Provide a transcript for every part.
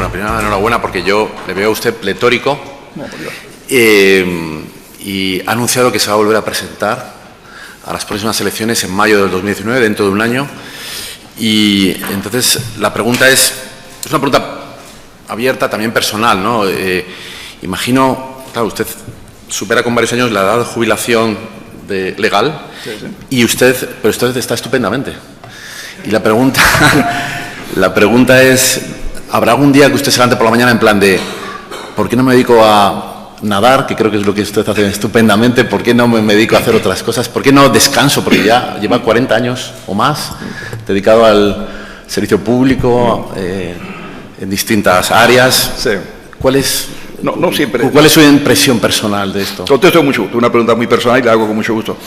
Bueno, primero enhorabuena porque yo le veo a usted pletórico y ha anunciado que se va a volver a presentar a las próximas elecciones en mayo del 2019, dentro de un año. Y entonces la pregunta es una pregunta abierta, también personal, ¿no? Imagino, claro, usted supera con varios años la edad de jubilación legal, sí. y pero usted está estupendamente. Y la pregunta es, ¿habrá algún día que usted se levante por la mañana en plan de ¿por qué no me dedico a nadar, que creo que es lo que usted hace estupendamente? ¿Por qué no me dedico a hacer otras cosas? ¿Por qué no descanso? Porque ya lleva 40 años o más dedicado al servicio público en distintas áreas. Sí. ¿Cuál es su impresión personal de esto? Contesto con mucho gusto. Una pregunta muy personal y la hago con mucho gusto.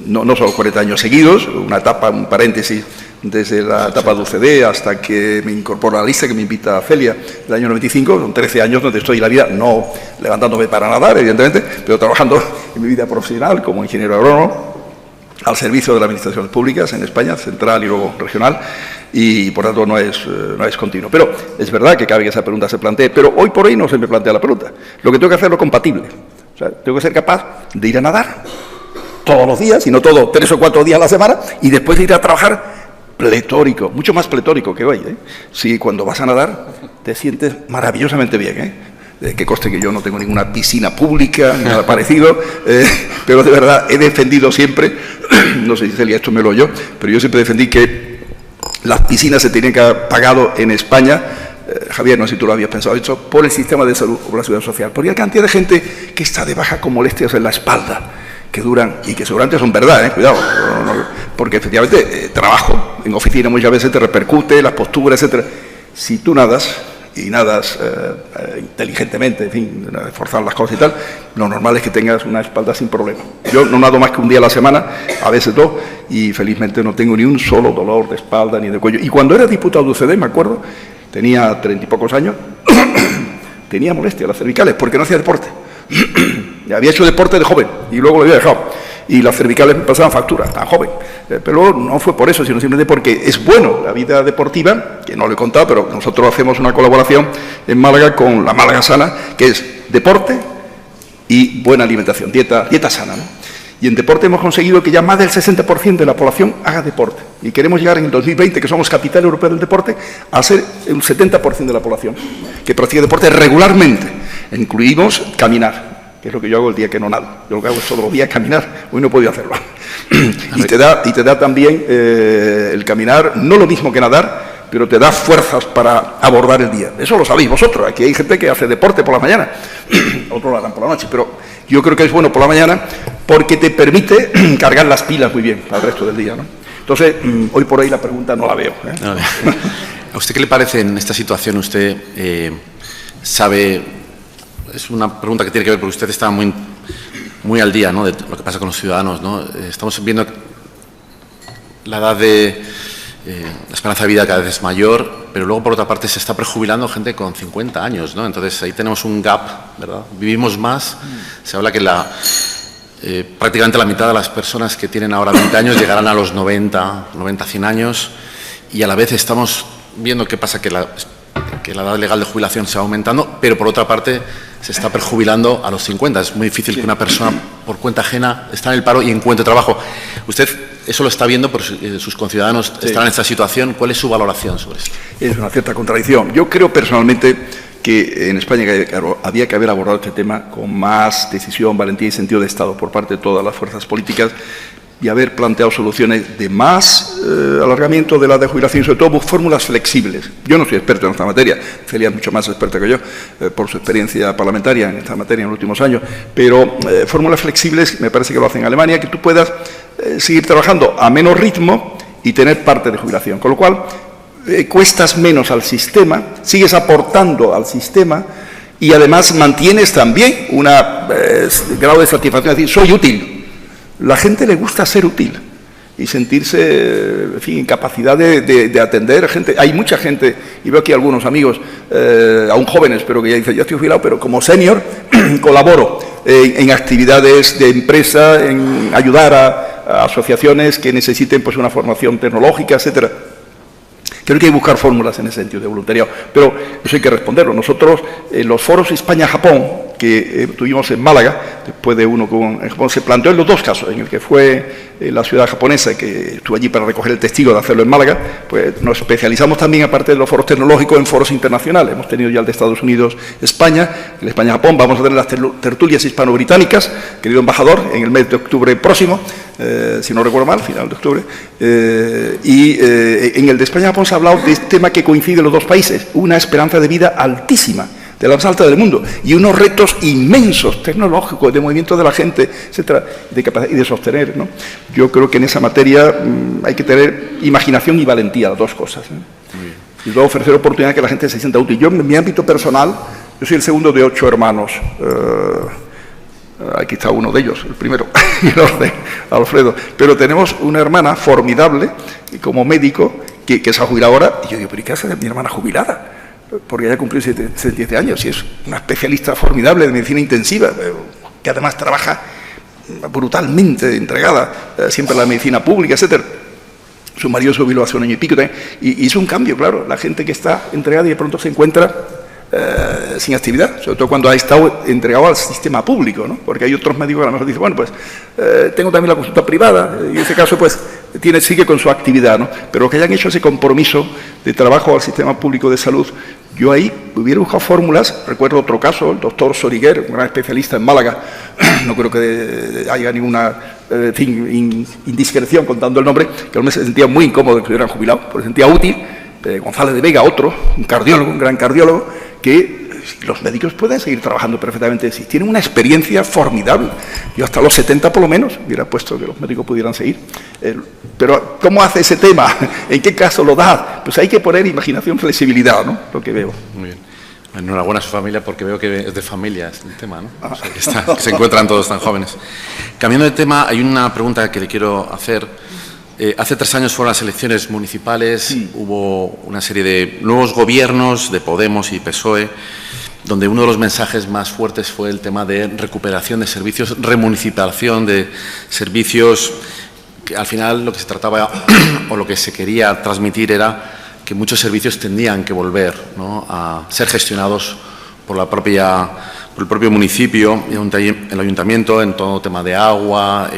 No son 40 años seguidos, una etapa, un paréntesis, desde la etapa de UCD hasta que me incorporo a la lista que me invita a Celia el año 95, son 13 años donde estoy en la vida, no levantándome para nadar, evidentemente, pero trabajando en mi vida profesional como ingeniero agrónomo al servicio de las administraciones públicas en España, central y luego regional, y por tanto no es continuo. Pero es verdad que cabe que esa pregunta se plantee, pero hoy por hoy no se me plantea la pregunta. Lo que tengo que hacer es lo compatible. O sea, tengo que ser capaz de ir a nadar todos los días, y no todo 3 o 4 días a la semana, y después de ir a trabajar pletórico, mucho más pletórico que hoy. Si cuando vas a nadar te sientes maravillosamente bien, que conste que yo no tengo ninguna piscina pública, ni nada parecido, pero de verdad he defendido siempre, no sé si Celia esto me lo oyó, pero yo siempre defendí que las piscinas se tenían que haber pagado en España, Javier, no sé si tú lo habías pensado, hecho por el sistema de salud o la seguridad social, porque hay cantidad de gente que está de baja con molestias en la espalda, que duran y que seguramente son verdad, cuidado, porque efectivamente trabajo en oficina muchas veces te repercute, las posturas, etcétera. Si tú nadas, y nadas inteligentemente, en fin, esforzar las cosas y tal, lo normal es que tengas una espalda sin problema. Yo no nado más que un día a la semana, a veces 2, y felizmente no tengo ni un solo dolor de espalda ni de cuello. Y cuando era diputado de UCD, me acuerdo, tenía 30 y pocos años, tenía molestias las cervicales porque no hacía deporte. Había hecho deporte de joven y luego lo había dejado. Y las cervicales me pasaban factura, tan joven. Pero no fue por eso, sino simplemente porque es bueno la vida deportiva, que no lo he contado, pero nosotros hacemos una colaboración en Málaga con la Málaga Sana, que es deporte y buena alimentación, dieta sana, ¿no? Y en deporte hemos conseguido que ya más del 60% de la población haga deporte. Y queremos llegar en el 2020, que somos capital europea del deporte, a ser un 70% de la población que practica deporte regularmente. Incluimos caminar, que es lo que yo hago el día que no nado. Yo lo que hago es todos los días caminar, hoy no he podido hacerlo. Y te da también el caminar, no lo mismo que nadar, pero te da fuerzas para abordar el día. Eso lo sabéis vosotros, aquí hay gente que hace deporte por la mañana, otros lo harán por la noche, pero yo creo que es bueno por la mañana porque te permite cargar las pilas muy bien para el resto del día, ¿no? Entonces, hoy por hoy la pregunta no la veo. ¿A usted qué le parece en esta situación? Usted sabe... Es una pregunta que tiene que ver porque usted está muy al día, ¿no?, de lo que pasa con los ciudadanos, ¿no? Estamos viendo la edad la esperanza de vida cada vez es mayor, pero luego por otra parte se está prejubilando gente con 50 años, ¿no? Entonces ahí tenemos un gap, ¿verdad? Vivimos más. Se habla que prácticamente la mitad de las personas que tienen ahora 20 años llegarán a los 90, 100 años, y a la vez estamos viendo qué pasa, que la edad legal de jubilación se va aumentando, pero por otra parte se está prejubilando a los 50. Es muy difícil que una persona por cuenta ajena esté en el paro y encuentre trabajo. Usted eso lo está viendo, sus conciudadanos están en esta situación. ¿Cuál es su valoración sobre esto? Es una cierta contradicción. Yo creo personalmente que en España había que haber abordado este tema con más decisión, valentía y sentido de Estado por parte de todas las fuerzas políticas, y haber planteado soluciones de más alargamiento de la de jubilación, sobre todo fórmulas flexibles. Yo no soy experto en esta materia, Celia es mucho más experta que yo, por su experiencia parlamentaria en esta materia en los últimos años, pero fórmulas flexibles me parece que lo hacen en Alemania, que tú puedas seguir trabajando a menos ritmo y tener parte de jubilación, con lo cual cuestas menos al sistema, sigues aportando al sistema y además mantienes también un grado de satisfacción, es decir, soy útil. La gente le gusta ser útil y sentirse, en fin, en capacidad de atender gente. Hay mucha gente, y veo aquí algunos amigos, aún jóvenes, pero que ya dicen, yo estoy jubilado, pero como senior colaboro en actividades de empresa, en ayudar a asociaciones que necesiten pues una formación tecnológica, etcétera. Creo que hay que buscar fórmulas en ese sentido de voluntariado, pero eso hay que responderlo. Nosotros, en los foros España-Japón que tuvimos en Málaga, después de uno en Japón, se planteó en los dos casos, en el que fue la ciudad japonesa, que estuvo allí para recoger el testigo de hacerlo en Málaga, pues nos especializamos también, aparte de los foros tecnológicos, en foros internacionales. Hemos tenido ya el de Estados Unidos, España, el España-Japón, vamos a tener las tertulias hispano-británicas, querido embajador, en el mes de octubre próximo, si no recuerdo mal, final de octubre, en el de España-Japón se ha hablado de este tema que coincide en los dos países, una esperanza de vida altísima, de la más alta del mundo, y unos retos inmensos tecnológicos, de movimiento de la gente, etcétera, de capacidad y de sostener, ¿no? Yo creo que en esa materia hay que tener imaginación y valentía, las dos cosas, y luego ofrecer oportunidad que la gente se sienta útil. Yo, en mi ámbito personal, yo soy el segundo de 8 hermanos. Aquí está uno de ellos, el primero, en orden, Alfredo. Pero tenemos una hermana formidable, como médico, que se ha jubilado ahora, y yo digo, ¿pero qué hace mi hermana jubilada? Porque ya cumplió 77 años y es una especialista formidable de medicina intensiva, que además trabaja brutalmente entregada siempre a la medicina pública, etcétera. Su marido se jubiló hace un año y pico también, y hizo un cambio, claro. La gente que está entregada y de pronto se encuentra sin actividad, sobre todo cuando ha estado entregado al sistema público, ¿no? Porque hay otros médicos que a lo mejor dicen, bueno, pues tengo también la consulta privada, y en ese caso pues sigue con su actividad, ¿no? Pero los que hayan hecho ese compromiso de trabajo al sistema público de salud, yo ahí hubiera buscado fórmulas. Recuerdo otro caso, el doctor Soriguer, un gran especialista en Málaga, no creo que haya ninguna indiscreción contando el nombre, que él se sentía muy incómodo de que se hubieran jubilado, porque se sentía útil. González de Vega, otro, un cardiólogo, un gran cardiólogo, que los médicos pueden seguir trabajando perfectamente, si tienen una experiencia formidable. Yo hasta los 70 por lo menos hubiera puesto que los médicos pudieran seguir. Pero ¿cómo hace ese tema? ¿En qué caso lo da? Pues hay que poner imaginación, flexibilidad, ¿no? Lo que veo. Muy bien. Enhorabuena a su familia, porque veo que es de familia el tema, ¿no? O sea, que se encuentran todos tan jóvenes. Cambiando de tema, hay una pregunta que le quiero hacer. Hace 3 años fueron las elecciones municipales, sí. Hubo una serie de nuevos gobiernos de Podemos y PSOE, donde uno de los mensajes más fuertes fue el tema de recuperación de servicios, remunicipalización de servicios, que al final lo que se trataba o lo que se quería transmitir era que muchos servicios tendrían que volver, ¿no?, a ser gestionados por el propio municipio, el ayuntamiento, en todo tema de agua,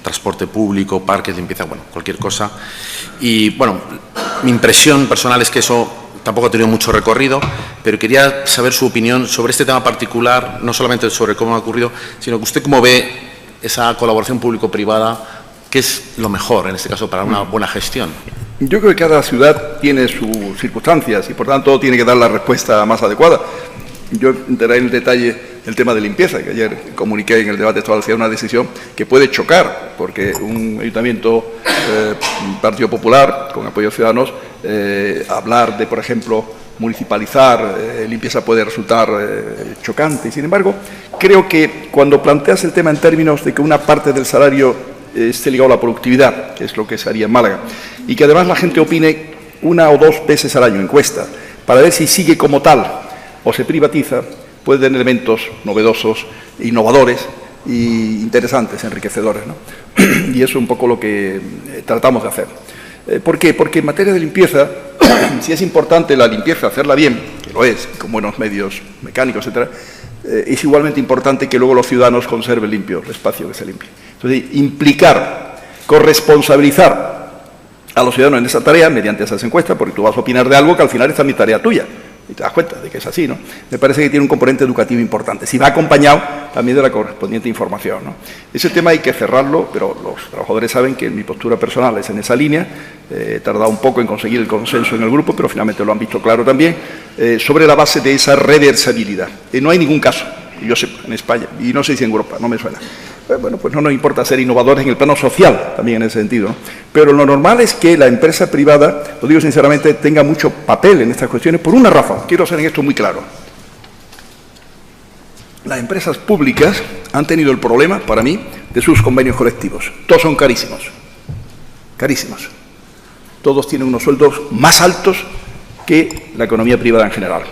transporte público, parques, limpieza, bueno, cualquier cosa. Y, bueno, mi impresión personal es que eso tampoco ha tenido mucho recorrido, pero quería saber su opinión sobre este tema particular, no solamente sobre cómo ha ocurrido, sino que usted cómo ve esa colaboración público-privada, ¿qué es lo mejor, en este caso, para una buena gestión? Yo creo que cada ciudad tiene sus circunstancias y, por tanto, tiene que dar la respuesta más adecuada. Yo entraré en el detalle del tema de limpieza, que ayer comuniqué en el debate de toda una decisión que puede chocar, porque un ayuntamiento, Partido Popular, con apoyo de Ciudadanos, hablar de, por ejemplo, municipalizar limpieza puede resultar chocante. Sin embargo, creo que cuando planteas el tema en términos de que una parte del salario esté ligado a la productividad, que es lo que se haría en Málaga, y que además la gente opine 1 o 2 veces al año, encuesta, para ver si sigue como tal o se privatiza, puede tener elementos novedosos, innovadores e interesantes, enriquecedores, ¿no? Y eso es un poco lo que tratamos de hacer. ¿Por qué? Porque en materia de limpieza, si es importante la limpieza, hacerla bien, que lo es, con buenos medios mecánicos, etcétera, es igualmente importante que luego los ciudadanos conserven limpio el espacio que se limpie. Entonces, implicar, corresponsabilizar a los ciudadanos en esa tarea mediante esas encuestas, porque tú vas a opinar de algo que al final es también tarea tuya. Y te das cuenta de que es así, ¿no? Me parece que tiene un componente educativo importante. Si va acompañado también de la correspondiente información, ¿no? Ese tema hay que cerrarlo, pero los trabajadores saben que mi postura personal es en esa línea. He tardado un poco en conseguir el consenso en el grupo, pero finalmente lo han visto claro también, sobre la base de esa reversibilidad. No hay ningún caso, que yo sepa, en España, y no sé si en Europa, no me suena. Bueno, pues no nos importa ser innovadores en el plano social, también en ese sentido, ¿no? Pero lo normal es que la empresa privada, lo digo sinceramente, tenga mucho papel en estas cuestiones por una razón. Quiero ser en esto muy claro. Las empresas públicas han tenido el problema, para mí, de sus convenios colectivos. Todos son carísimos. Carísimos. Todos tienen unos sueldos más altos que la economía privada en general.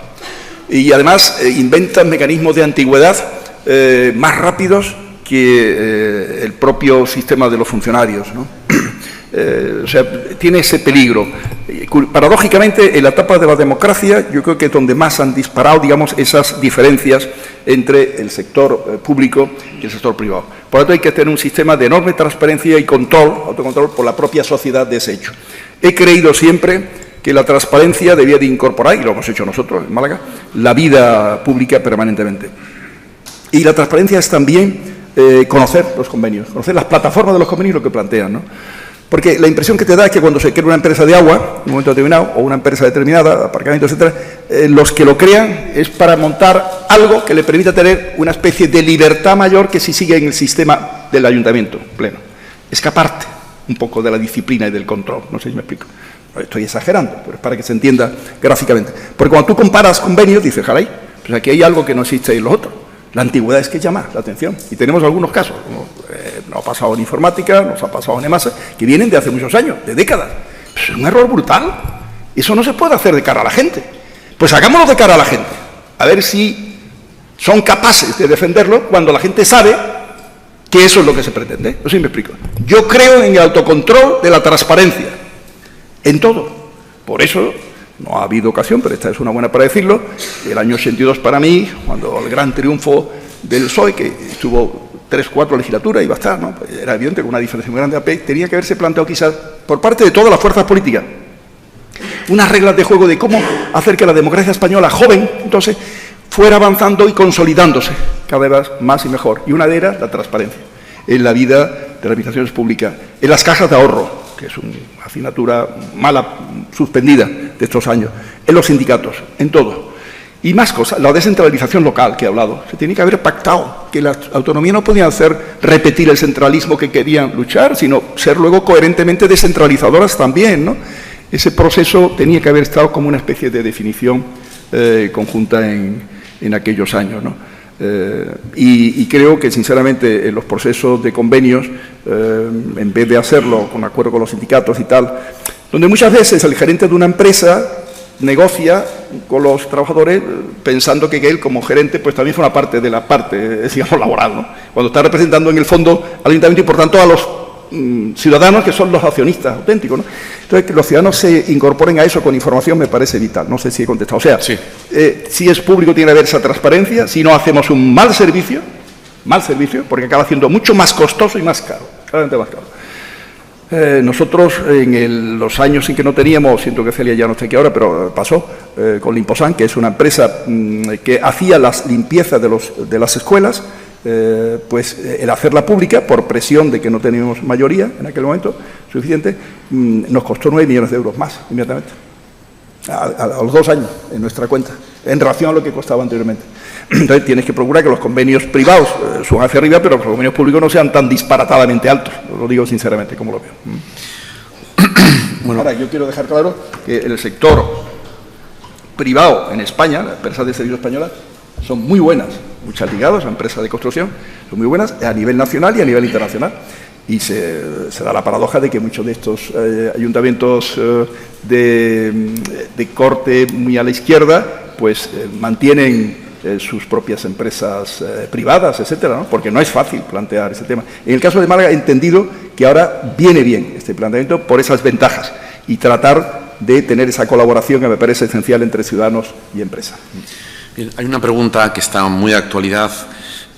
Y además inventan mecanismos de antigüedad más rápidos que el propio sistema de los funcionarios, ¿no? O sea, tiene ese peligro. Paradójicamente, en la etapa de la democracia, yo creo que es donde más han disparado, digamos, esas diferencias entre el sector público y el sector privado. Por lo tanto, hay que tener un sistema de enorme transparencia y control, autocontrol, por la propia sociedad de ese hecho. He creído siempre que la transparencia debía de incorporar, y lo hemos hecho nosotros en Málaga, la vida pública permanentemente. Y la transparencia es también conocer los convenios, conocer las plataformas de los convenios y lo que plantean, ¿no? Porque la impresión que te da es que cuando se crea una empresa de agua, en un momento determinado, o una empresa determinada, aparcamiento, etcétera, los que lo crean es para montar algo que le permita tener una especie de libertad mayor que si sigue en el sistema del ayuntamiento pleno. Escaparte un poco de la disciplina y del control. No sé si me explico. Estoy exagerando, pero es para que se entienda gráficamente. Porque cuando tú comparas convenios, dices, jalay, pues aquí hay algo que no existe en los otros. La antigüedad es que llama la atención. Y tenemos algunos casos, como nos ha pasado en informática, nos ha pasado en EMASA, que vienen de hace muchos años, de décadas. Pues es un error brutal. Eso no se puede hacer de cara a la gente. Pues hagámoslo de cara a la gente. A ver si son capaces de defenderlo cuando la gente sabe que eso es lo que se pretende. No sé si me explico. Yo creo en el autocontrol de la transparencia. En todo. Por eso no ha habido ocasión, pero esta es una buena para decirlo. El año 82 para mí, cuando el gran triunfo del PSOE, que estuvo 3-4 legislaturas, iba a estar, ¿no? Pues era evidente que una diferencia muy grande, tenía que haberse planteado quizás por parte de todas las fuerzas políticas unas reglas de juego de cómo hacer que la democracia española joven, entonces, fuera avanzando y consolidándose cada vez más y mejor. Y una de ellas, la transparencia en la vida de las administraciones públicas, en las cajas de ahorro, que es una asignatura mala, suspendida de estos años, en los sindicatos, en todo. Y más cosas, la descentralización local que he hablado. Se tiene que haber pactado que las autonomías no podían hacer repetir el centralismo que querían luchar, sino ser luego coherentemente descentralizadoras también, ¿no? Ese proceso tenía que haber estado como una especie de definición conjunta en aquellos años, ¿no? Y creo que, sinceramente, en los procesos de convenios, en vez de hacerlo con acuerdo con los sindicatos y tal, donde muchas veces el gerente de una empresa negocia con los trabajadores pensando que él, como gerente, pues también forma parte de la parte, digamos, laboral, ¿no? Cuando está representando en el fondo al ayuntamiento y, por tanto, a los ciudadanos que son los accionistas auténticos, ¿no? Entonces, que los ciudadanos se incorporen a eso con información me parece vital. No sé si he contestado. O sea, sí. Si es público tiene que haber esa transparencia, si no hacemos un mal servicio, porque acaba siendo mucho más costoso y más caro, claramente más caro. Nosotros, en los años en que no teníamos, siento que Celia ya no está aquí ahora, pero pasó, con Limposan, que es una empresa que hacía las limpiezas de las escuelas, pues el hacerla pública, por presión de que no teníamos mayoría en aquel momento suficiente, nos costó 9 millones de euros más, inmediatamente, a los 2 años, en nuestra cuenta, en relación a lo que costaba anteriormente. Entonces tienes que procurar que los convenios privados suban hacia arriba, pero que los convenios públicos no sean tan disparatadamente altos. Lo digo sinceramente, como lo veo. Bueno, ahora yo quiero dejar claro que el sector privado en España, las empresas de servicios españolas, son muy buenas, muchas ligadas a empresas de construcción, son muy buenas a nivel nacional y a nivel internacional. Y se da la paradoja de que muchos de estos ayuntamientos de corte muy a la izquierda, pues mantienen sus propias empresas privadas, etcétera, ¿no? Porque no es fácil plantear ese tema. En el caso de Málaga he entendido que ahora viene bien este planteamiento por esas ventajas y tratar de tener esa colaboración que me parece esencial entre ciudadanos y empresa. Bien, hay una pregunta que está muy de actualidad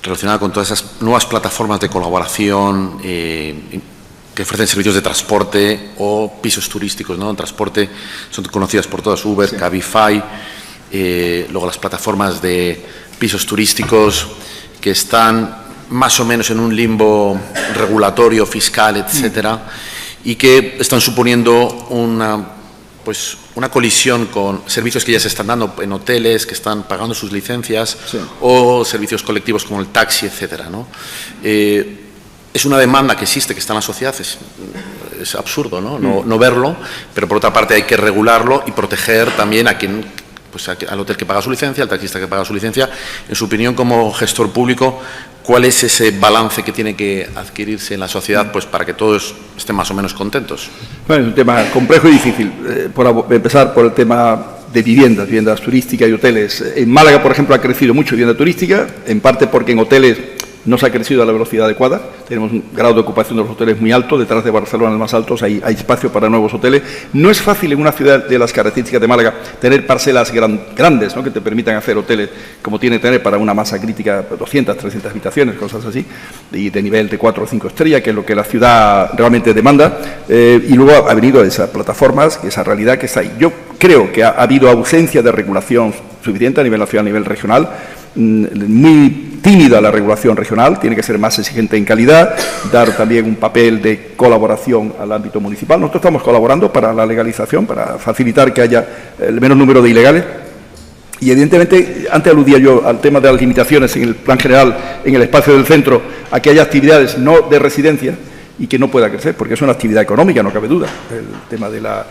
relacionada con todas esas nuevas plataformas de colaboración que ofrecen servicios de transporte o pisos turísticos, ¿no? En transporte son conocidas por todas, Uber, sí. Cabify, luego las plataformas de pisos turísticos que están más o menos en un limbo regulatorio, fiscal, etcétera, y que están suponiendo una colisión con servicios que ya se están dando en hoteles, que están pagando sus licencias, sí. O servicios colectivos como el taxi, etcétera, ¿no? Es una demanda que existe, que está en la sociedad, es absurdo, ¿no? No verlo, pero por otra parte hay que regularlo y proteger también a quien, pues al hotel que paga su licencia, al taxista que paga su licencia. En su opinión, como gestor público, ¿cuál es ese balance que tiene que adquirirse en la sociedad, pues, para que todos estén más o menos contentos? Bueno, es un tema complejo y difícil. Por empezar por el tema de viviendas turísticas y hoteles. En Málaga, por ejemplo, ha crecido mucho vivienda turística, en parte porque en hoteles no se ha crecido a la velocidad adecuada, tenemos un grado de ocupación de los hoteles muy alto, detrás de Barcelona, el más alto, hay espacio para nuevos hoteles. No es fácil en una ciudad de las características de Málaga tener parcelas grandes, ¿no?, que te permitan hacer hoteles como tiene que tener para una masa crítica, 200, 300 habitaciones, cosas así, y de nivel de 4 o 5 estrellas, que es lo que la ciudad realmente demanda, y luego ha venido esas plataformas, esa realidad que está ahí. Yo creo que ha habido ausencia de regulación suficiente a nivel nacional, a nivel regional, muy tímida la regulación regional, tiene que ser más exigente en calidad, dar también un papel de colaboración al ámbito municipal. Nosotros estamos colaborando para la legalización, para facilitar que haya el menor número de ilegales. Y evidentemente, antes aludía yo al tema de las limitaciones en el plan general, en el espacio del centro, a que haya actividades no de residencia y que no pueda crecer, porque es una actividad económica, no cabe duda, el tema de la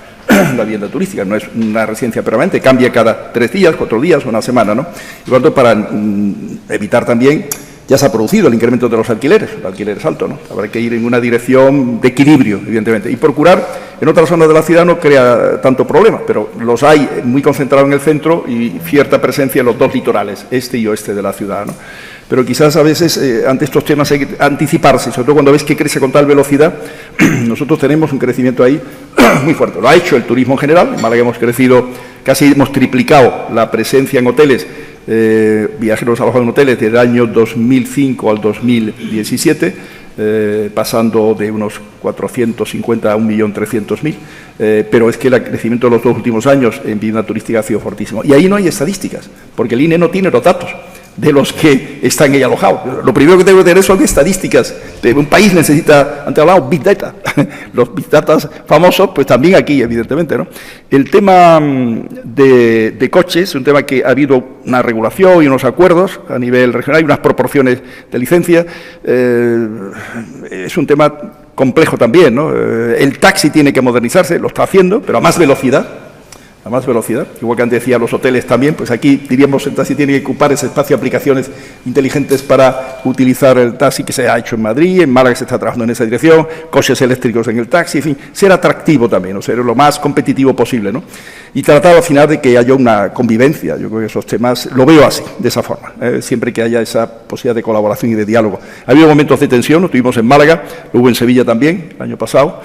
vivienda turística, no es una residencia permanente, cambia cada 3 días, 4 días, una semana, ¿no? Y por tanto, para evitar también, ya se ha producido el incremento de los alquileres, el alquiler es alto, ¿no? Habrá que ir en una dirección de equilibrio, evidentemente, y procurar, en otras zonas de la ciudad no crea tanto problema, pero los hay muy concentrados en el centro y cierta presencia en los 2 litorales, este y oeste de la ciudad, ¿no? Pero quizás a veces ante estos temas hay que anticiparse, sobre todo cuando ves que crece con tal velocidad. Nosotros tenemos un crecimiento ahí muy fuerte. Lo ha hecho el turismo en general. En Málaga hemos crecido, casi hemos triplicado la presencia en hoteles, viajeros alojados en hoteles desde el año 2005 al 2017, pasando de unos 450 a 1.300.000. Pero es que el crecimiento de los 2 últimos años en vivienda turística ha sido fortísimo. Y ahí no hay estadísticas, porque el INE no tiene los datos de los que están ahí alojados. Lo primero que tengo que tener son estadísticas. Un país necesita, antes hablamos, Big Data. Los Big Data famosos, pues también aquí, evidentemente, ¿no? El tema de coches es un tema que ha habido una regulación y unos acuerdos a nivel regional y unas proporciones de licencia. Es un tema complejo también, ¿no? El taxi tiene que modernizarse, lo está haciendo, pero a más velocidad. A más velocidad, igual que antes decía los hoteles también, pues aquí diríamos el taxi tiene que ocupar ese espacio de aplicaciones inteligentes para utilizar el taxi, que se ha hecho en Madrid, en Málaga se está trabajando en esa dirección, coches eléctricos en el taxi, en fin, ser atractivo también, o ser lo más competitivo posible, ¿no? Y tratar al final de que haya una convivencia. Yo creo que esos temas lo veo así, de esa forma, siempre que haya esa posibilidad de colaboración y de diálogo. Ha habido momentos de tensión, lo tuvimos en Málaga, lo hubo en Sevilla también, el año pasado.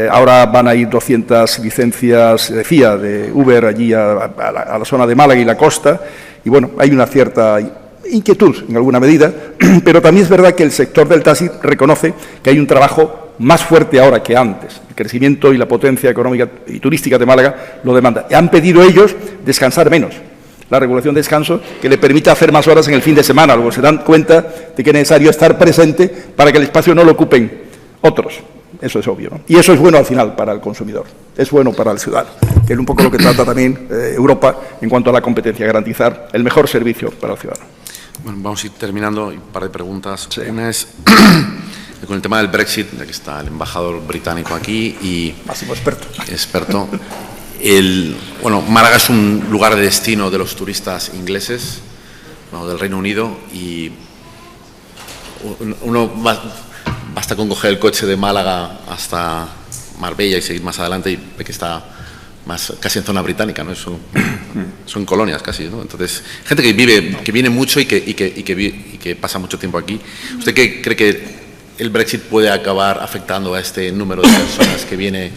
Ahora van a ir 200 licencias de FIA, de Uber, allí a la zona de Málaga y la costa, y bueno, hay una cierta inquietud en alguna medida, pero también es verdad que el sector del taxi reconoce que hay un trabajo más fuerte ahora que antes. El crecimiento y la potencia económica y turística de Málaga lo demanda. Han pedido ellos descansar menos. La regulación de descanso que le permita hacer más horas en el fin de semana. Luego se dan cuenta de que es necesario estar presente para que el espacio no lo ocupen otros. Eso es obvio, ¿no? Y eso es bueno al final para el consumidor, es bueno para el ciudadano, que es un poco lo que trata también Europa en cuanto a la competencia, garantizar el mejor servicio para el ciudadano. Bueno, vamos a ir terminando, un par de preguntas. Sí. Una es con el tema del Brexit, ya que está el embajador británico aquí y... Máximo experto. Experto. Bueno, Málaga es un lugar de destino de los turistas ingleses, bueno, del Reino Unido, y uno basta con coger el coche de Málaga hasta Marbella y seguir más adelante y ve que está más casi en zona británica, ¿no? Son colonias casi, ¿no? Entonces, gente que viene mucho y que pasa mucho tiempo aquí. ¿Usted qué cree que el Brexit puede acabar afectando a este número de personas que viene,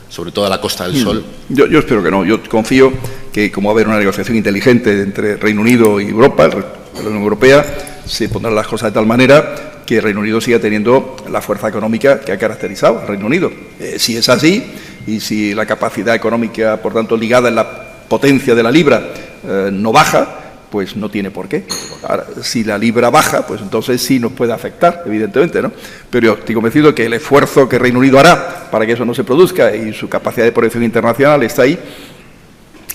sobre todo a la Costa del Sol? Yo espero que no. Yo confío que, como va a haber una negociación inteligente entre Reino Unido y Europa, la Unión Europea, se pondrán las cosas de tal manera que el Reino Unido siga teniendo la fuerza económica que ha caracterizado al Reino Unido. Si es así, y si la capacidad económica, por tanto, ligada en la potencia de la libra, no baja, pues no tiene por qué. Ahora, si la libra baja, pues entonces sí nos puede afectar, evidentemente, ¿no? Pero yo estoy convencido que el esfuerzo que Reino Unido hará para que eso no se produzca y su capacidad de proyección internacional está ahí.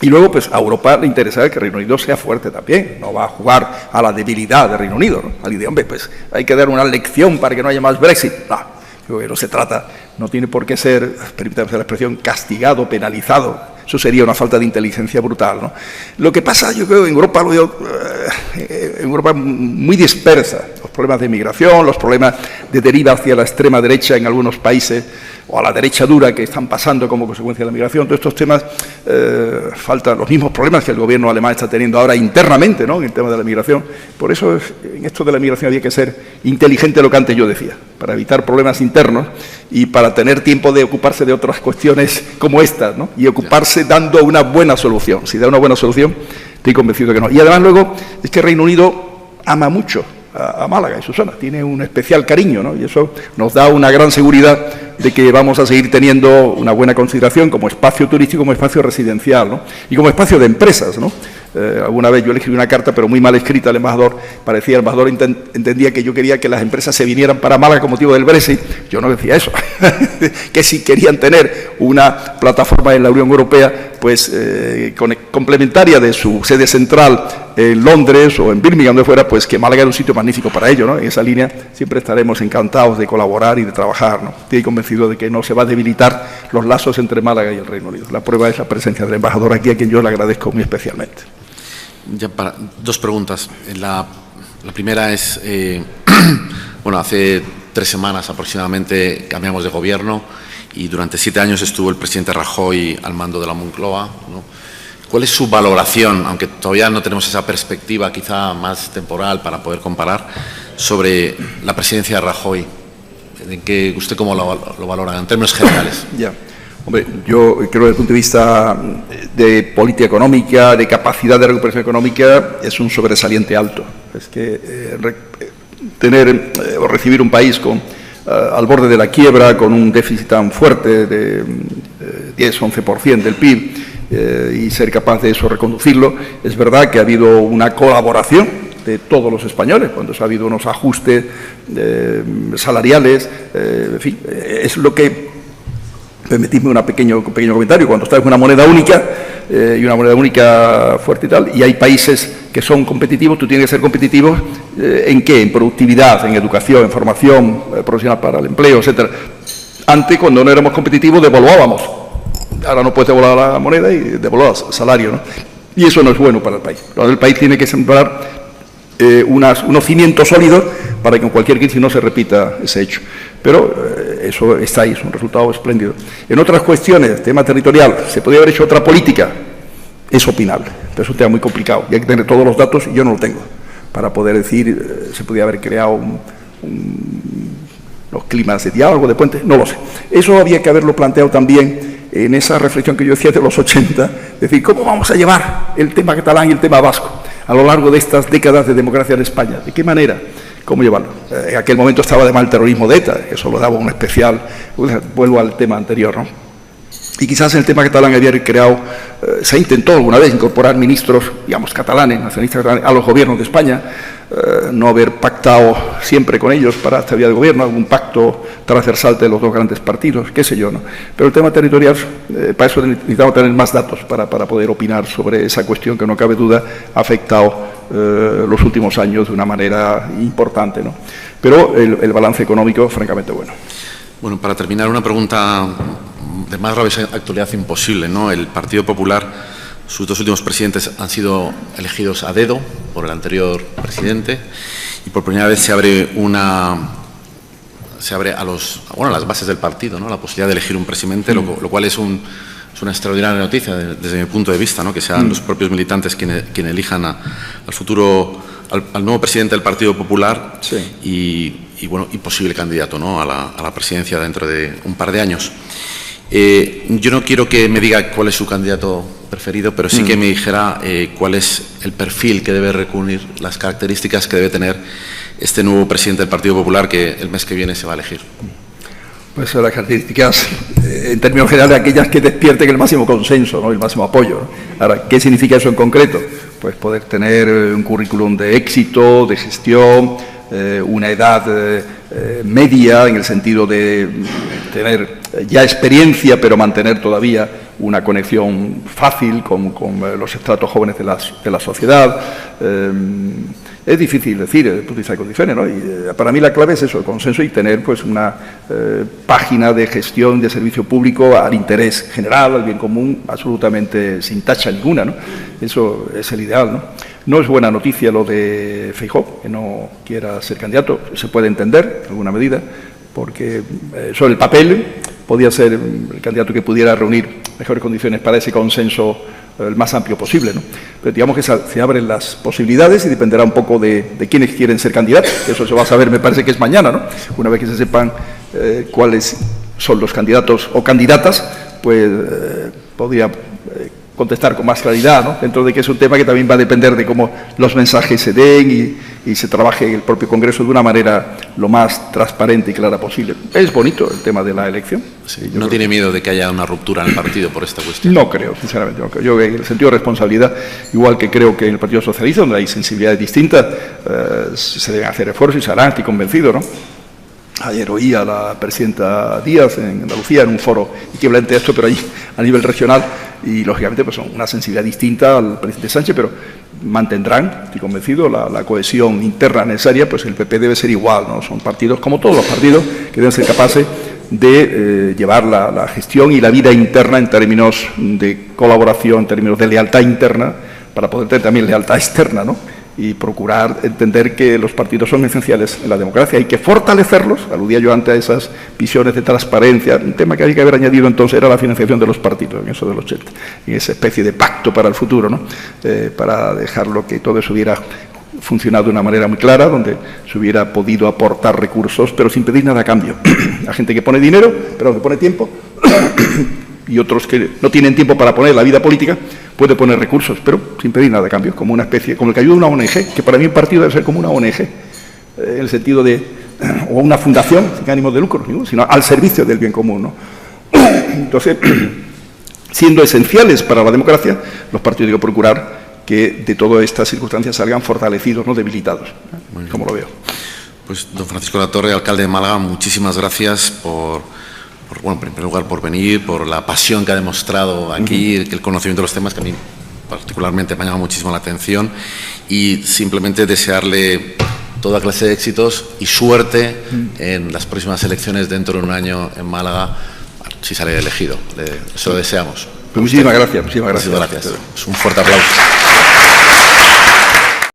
Y luego, pues a Europa le interesa que Reino Unido sea fuerte también, no va a jugar a la debilidad de Reino Unido, ¿no? Al idea, hombre, pues hay que dar una lección para que no haya más Brexit. No se trata, no tiene por qué ser, permítame la expresión, castigado, penalizado. Eso sería una falta de inteligencia brutal, ¿no? Lo que pasa, yo creo, en Europa, lo digo, en Europa muy dispersa, problemas de migración, los problemas de deriva hacia la extrema derecha en algunos países, o a la derecha dura que están pasando como consecuencia de la migración. Todos estos temas faltan los mismos problemas que el gobierno alemán está teniendo ahora internamente, ¿no?, en el tema de la migración. Por eso en esto de la migración había que ser inteligente, lo que antes yo decía, para evitar problemas internos y para tener tiempo de ocuparse de otras cuestiones como estas, ¿no?, y ocuparse dando una buena solución. Si da una buena solución, estoy convencido que no. Y además luego es que Reino Unido ama mucho a Málaga y su zona, tiene un especial cariño, ¿no?, y eso nos da una gran seguridad de que vamos a seguir teniendo una buena consideración como espacio turístico, como espacio residencial, ¿no?, y como espacio de empresas, ¿no? Alguna vez yo le escribí una carta, pero muy mal escrita al embajador. Parecía el embajador entendía que yo quería que las empresas se vinieran para Málaga con motivo del Brexit. Yo no decía eso. Que si querían tener una plataforma en la Unión Europea, pues complementaria de su sede central en Londres o en Birmingham, donde fuera, pues que Málaga era un sitio magnífico para ello, ¿no? En esa línea siempre estaremos encantados de colaborar y de trabajar, ¿no? Estoy convencido de que no se va a debilitar los lazos entre Málaga y el Reino Unido. La prueba es la presencia del embajador aquí, a quien yo le agradezco muy especialmente. Ya para dos preguntas. La primera es, bueno, hace 3 semanas aproximadamente cambiamos de gobierno y durante 7 años estuvo el presidente Rajoy al mando de la Moncloa, ¿no? ¿Cuál es su valoración, aunque todavía no tenemos esa perspectiva quizá más temporal para poder comparar, sobre la presidencia de Rajoy? ¿En qué, usted cómo lo valora en términos generales? Ya. Hombre, yo creo que desde el punto de vista de política económica, de capacidad de recuperación económica, es un sobresaliente alto. Es que tener o recibir un país al borde de la quiebra, con un déficit tan fuerte de 10-11% del PIB, y ser capaz de eso reconducirlo, es verdad que ha habido una colaboración de todos los españoles, cuando ha habido unos ajustes salariales, en fin, es lo que... Permitidme un pequeño comentario. Cuando estás en una moneda única, y una moneda única fuerte y tal, y hay países que son competitivos, tú tienes que ser competitivo ¿en qué? En productividad, en educación, en formación profesional para el empleo, etcétera. Antes, cuando no éramos competitivos, devaluábamos. Ahora no puedes devaluar la moneda y devaluar el salario, ¿no? Y eso no es bueno para el país. El país tiene que sembrar unos cimientos sólidos para que en cualquier crisis no se repita ese hecho. Pero eso está ahí, es un resultado espléndido. En otras cuestiones, tema territorial, ¿se podría haber hecho otra política? Es opinable, pero es un tema muy complicado y hay que tener todos los datos y yo no lo tengo para poder decir, se podría haber creado los climas de diálogo, de puentes, no lo sé. Eso había que haberlo planteado también en esa reflexión que yo decía de los 80, es decir, ¿cómo vamos a llevar el tema catalán y el tema vasco a lo largo de estas décadas de democracia en España? ¿De qué manera? ¿Cómo llevarlo? En aquel momento estaba además el terrorismo de ETA, eso lo daba un especial, vuelvo al tema anterior, ¿no? Y quizás en el tema catalán había creado, se intentó alguna vez incorporar ministros, digamos, catalanes, nacionalistas catalanes, a los gobiernos de España, no haber pactado siempre con ellos para esta vía de gobierno, algún pacto transversal de los dos grandes partidos, qué sé yo, ¿no? Pero el tema territorial, para eso necesitamos tener más datos para poder opinar sobre esa cuestión que no cabe duda ha afectado los últimos años de una manera importante, ¿no? Pero el balance económico, francamente, bueno. Bueno, para terminar, una pregunta de más grave actualidad imposible, ¿no? El Partido Popular, sus 2 últimos presidentes han sido elegidos a dedo por el anterior presidente y por primera vez se abre a las bases del partido, ¿no?, la posibilidad de elegir un presidente, lo cual es una extraordinaria noticia desde mi punto de vista, ¿no?, que sean los propios militantes quienes elijan al nuevo presidente del Partido Popular. Sí. Y posible candidato, ¿no?, a la presidencia dentro de un par de años. Yo no quiero que me diga cuál es su candidato preferido, pero sí que me dijera cuál es el perfil que debe reunir, las características que debe tener este nuevo presidente del Partido Popular que el mes que viene se va a elegir. Pues las características, en términos generales, aquellas que despierten el máximo consenso, ¿no?, el máximo apoyo, ¿no? Ahora, ¿qué significa eso en concreto? Pues poder tener un currículum de éxito, de gestión, una edad media, en el sentido de tener ya experiencia, pero mantener todavía una conexión fácil con los estratos jóvenes de la sociedad. Es difícil decir, desde el punto de vista de condiciones, ¿no? Y para mí la clave es eso, el consenso y tener pues una página de gestión de servicio público al interés general, al bien común, absolutamente sin tacha ninguna, ¿no? Eso es el ideal, ¿no? No es buena noticia lo de Feijóo, que no quiera ser candidato. Se puede entender, en alguna medida, porque sobre el papel podía ser el candidato que pudiera reunir mejores condiciones para ese consenso el más amplio posible, ¿no? Pero digamos que se abren las posibilidades y dependerá un poco de quiénes quieren ser candidatos. Eso se va a saber, me parece que es mañana, ¿no? Una vez que se sepan cuáles son los candidatos o candidatas, pues podría contestar con más claridad, ¿no? Dentro de que es un tema que también va a depender de cómo los mensajes se den y se trabaje en el propio Congreso de una manera lo más transparente y clara posible. Es bonito el tema de la elección. Sí, ¿no tiene miedo de que haya una ruptura en el partido por esta cuestión? No creo, sinceramente. No creo. Yo, en el sentido de responsabilidad, igual que creo que en el Partido Socialista, donde hay sensibilidades distintas, se deben hacer esfuerzos y se harán, estoy convencido, ¿no? Ayer oí a la presidenta Díaz en Andalucía en un foro equivalente a esto, pero allí a nivel regional, y lógicamente pues son una sensibilidad distinta al presidente Sánchez, pero mantendrán, estoy convencido, la cohesión interna necesaria. Pues el PP debe ser igual, ¿no? Son partidos, como todos los partidos, que deben ser capaces de llevar la gestión y la vida interna en términos de colaboración, en términos de lealtad interna, para poder tener también lealtad externa, ¿no? Y procurar entender que los partidos son esenciales en la democracia. Hay que fortalecerlos. Aludía yo antes a esas visiones de transparencia. Un tema que había que haber añadido entonces era la financiación de los partidos, en eso del 80, en esa especie de pacto para el futuro, ¿no? Para dejarlo que todo eso hubiera funcionado de una manera muy clara, donde se hubiera podido aportar recursos, pero sin pedir nada a cambio. A gente que pone dinero, pero que pone tiempo, y otros que no tienen tiempo para poner la vida política, puede poner recursos, pero sin pedir nada a cambio, como una especie, como el que ayuda a una ONG, que para mí un partido debe ser como una ONG, en el sentido de, o una fundación sin ánimo de lucro, ¿no? Sino al servicio del bien común, ¿no? Entonces, siendo esenciales para la democracia, los partidos tienen que procurar que de todas estas circunstancias salgan fortalecidos, no debilitados, como lo veo. Pues don Francisco Latorre, alcalde de Málaga, muchísimas gracias bueno, en primer lugar, por venir, por la pasión que ha demostrado aquí, el conocimiento de los temas que a mí particularmente me ha llamado muchísimo la atención, y simplemente desearle toda clase de éxitos y suerte en las próximas elecciones dentro de un año en Málaga, si sale elegido. Se lo deseamos. Pues muchísimas gracias. Muchísimas gracias. Un fuerte aplauso.